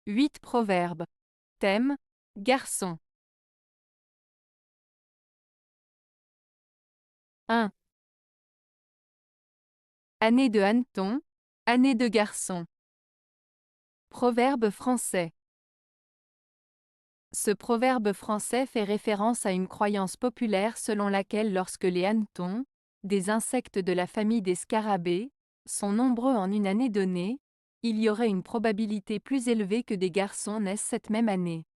8 proverbes. Thème: garçon. 1. Année de hanneton, année de garçon. Proverbe français. Ce proverbe français fait référence à une croyance populaire selon laquelle lorsque les hannetons, des insectes de la famille des scarabées, sont nombreux en une année donnée, il y aurait une probabilité plus élevée que des garçons naissent cette même année.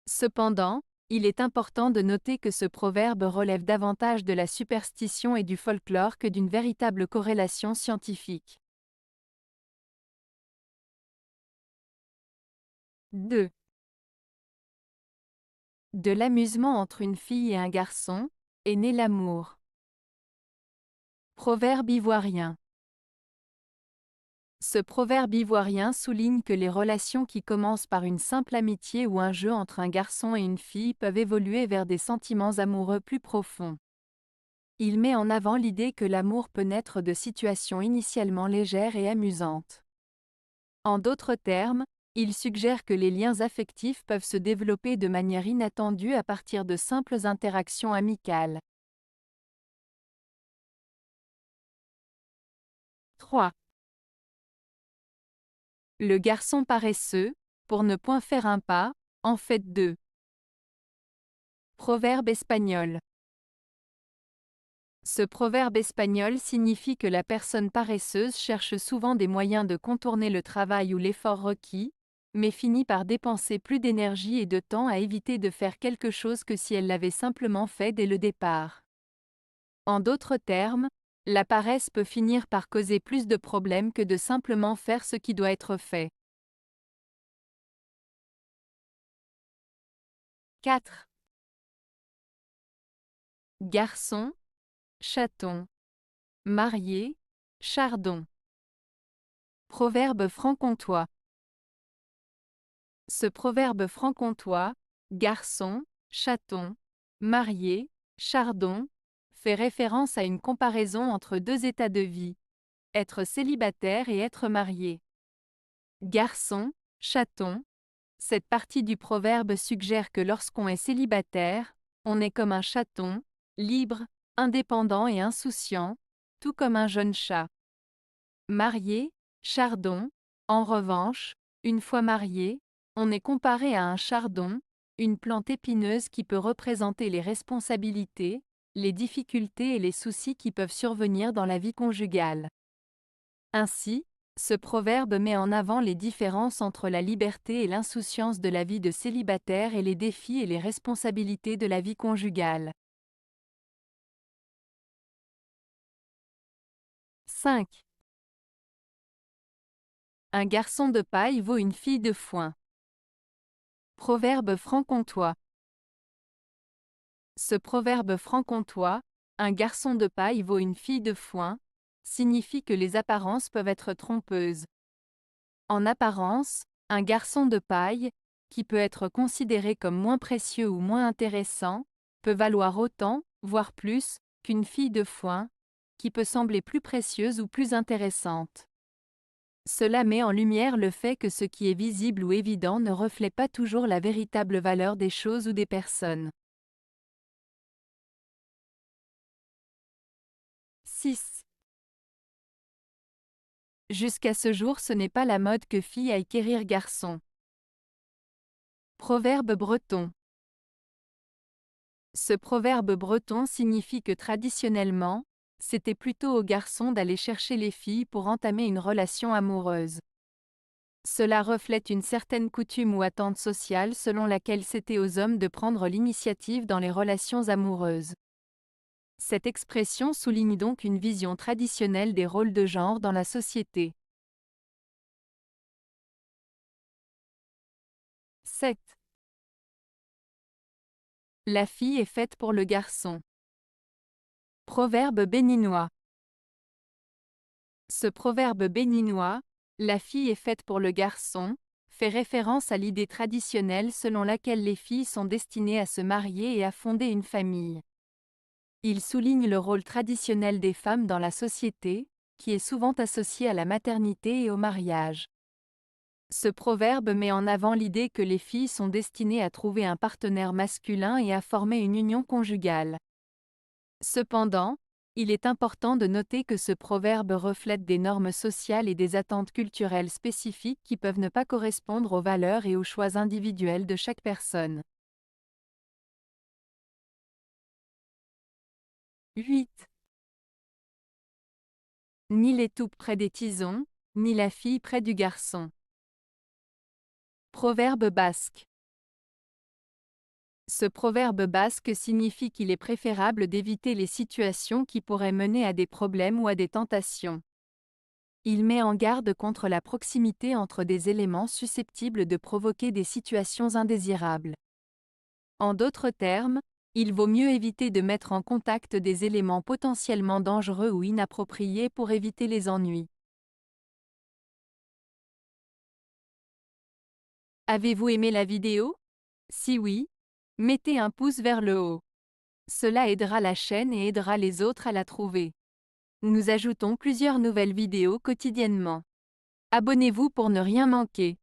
Cependant, il est important de noter que ce proverbe relève davantage de la superstition et du folklore que d'une véritable corrélation scientifique. 2. De l'amusement entre une fille et un garçon, est né l'amour. Proverbe ivoirien. Ce proverbe ivoirien souligne que les relations qui commencent par une simple amitié ou un jeu entre un garçon et une fille peuvent évoluer vers des sentiments amoureux plus profonds. Il met en avant l'idée que l'amour peut naître de situations initialement légères et amusantes. En d'autres termes, il suggère que les liens affectifs peuvent se développer de manière inattendue à partir de simples interactions amicales. 3. Le garçon paresseux, pour ne point faire un pas, en fait deux. Proverbe espagnol. Ce proverbe espagnol signifie que la personne paresseuse cherche souvent des moyens de contourner le travail ou l'effort requis, mais finit par dépenser plus d'énergie et de temps à éviter de faire quelque chose que si elle l'avait simplement fait dès le départ. En d'autres termes, la paresse peut finir par causer plus de problèmes que de simplement faire ce qui doit être fait. 4. Garçon, chaton. Marié, chardon. Proverbe franc-comtois. Ce proverbe franc-comtois, garçon, chaton, marié, chardon, fait référence à une comparaison entre deux états de vie, être célibataire et être marié. Garçon, chaton, cette partie du proverbe suggère que lorsqu'on est célibataire, on est comme un chaton, libre, indépendant et insouciant, tout comme un jeune chat. Marié, chardon, en revanche, une fois marié, on est comparé à un chardon, une plante épineuse qui peut représenter les responsabilités, les difficultés et les soucis qui peuvent survenir dans la vie conjugale. Ainsi, ce proverbe met en avant les différences entre la liberté et l'insouciance de la vie de célibataire et les défis et les responsabilités de la vie conjugale. 5. Un garçon de paille vaut une fille de foin. Proverbe franc-comtois. Ce proverbe franc-comtois, un garçon de paille vaut une fille de foin, signifie que les apparences peuvent être trompeuses. En apparence, un garçon de paille, qui peut être considéré comme moins précieux ou moins intéressant, peut valoir autant, voire plus, qu'une fille de foin, qui peut sembler plus précieuse ou plus intéressante. Cela met en lumière le fait que ce qui est visible ou évident ne reflète pas toujours la véritable valeur des choses ou des personnes. 6. Jusqu'à ce jour, ce n'est pas la mode que fille aille quérir garçon. Proverbe breton. Ce proverbe breton signifie que traditionnellement, c'était plutôt aux garçons d'aller chercher les filles pour entamer une relation amoureuse. Cela reflète une certaine coutume ou attente sociale selon laquelle c'était aux hommes de prendre l'initiative dans les relations amoureuses. Cette expression souligne donc une vision traditionnelle des rôles de genre dans la société. 7. La fille est faite pour le garçon. Proverbe béninois. Ce proverbe béninois, la fille est faite pour le garçon, fait référence à l'idée traditionnelle selon laquelle les filles sont destinées à se marier et à fonder une famille. Il souligne le rôle traditionnel des femmes dans la société, qui est souvent associé à la maternité et au mariage. Ce proverbe met en avant l'idée que les filles sont destinées à trouver un partenaire masculin et à former une union conjugale. Cependant, il est important de noter que ce proverbe reflète des normes sociales et des attentes culturelles spécifiques qui peuvent ne pas correspondre aux valeurs et aux choix individuels de chaque personne. 8. Ni l'étoupe près des tisons, ni la fille près du garçon. Proverbe basque. Ce proverbe basque signifie qu'il est préférable d'éviter les situations qui pourraient mener à des problèmes ou à des tentations. Il met en garde contre la proximité entre des éléments susceptibles de provoquer des situations indésirables. En d'autres termes, il vaut mieux éviter de mettre en contact des éléments potentiellement dangereux ou inappropriés pour éviter les ennuis. Avez-vous aimé la vidéo? Si oui, mettez un pouce vers le haut. Cela aidera la chaîne et aidera les autres à la trouver. Nous ajoutons plusieurs nouvelles vidéos quotidiennement. Abonnez-vous pour ne rien manquer.